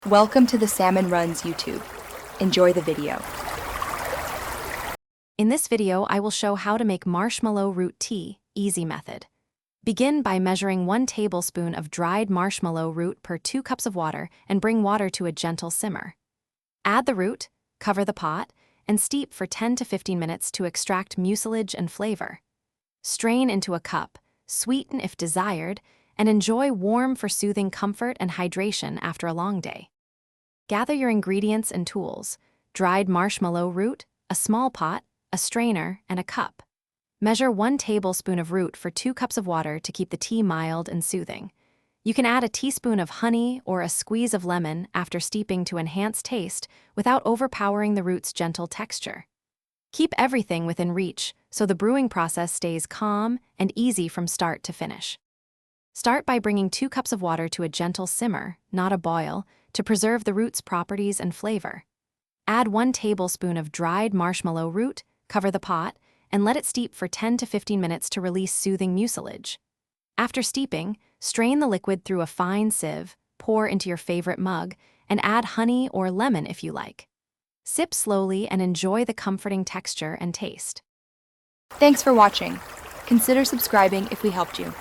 Welcome to the Salmon Runs YouTube. Enjoy the video. In this video, I will show how to make marshmallow root tea, easy method. Begin by measuring 1 tablespoon of dried marshmallow root per 2 cups of water and bring water to a gentle simmer. Add the root, cover the pot, and steep for 10 to 15 minutes to extract mucilage and flavor. Strain into a cup, sweeten if desired, and enjoy warm for soothing comfort and hydration after a long day. Gather your ingredients and tools: dried marshmallow root, a small pot, a strainer, and a cup. Measure 1 tablespoon of root for 2 cups of water to keep the tea mild and soothing. You can add a teaspoon of honey or a squeeze of lemon after steeping to enhance taste without overpowering the root's gentle texture. Keep everything within reach so the brewing process stays calm and easy from start to finish. Start by bringing 2 cups of water to a gentle simmer, not a boil, to preserve the root's properties and flavor. Add 1 tablespoon of dried marshmallow root, cover the pot, and let it steep for 10 to 15 minutes to release soothing mucilage. After steeping, strain the liquid through a fine sieve, pour into your favorite mug, and add honey or lemon if you like. Sip slowly and enjoy the comforting texture and taste. Thanks for watching. Consider subscribing if we helped you.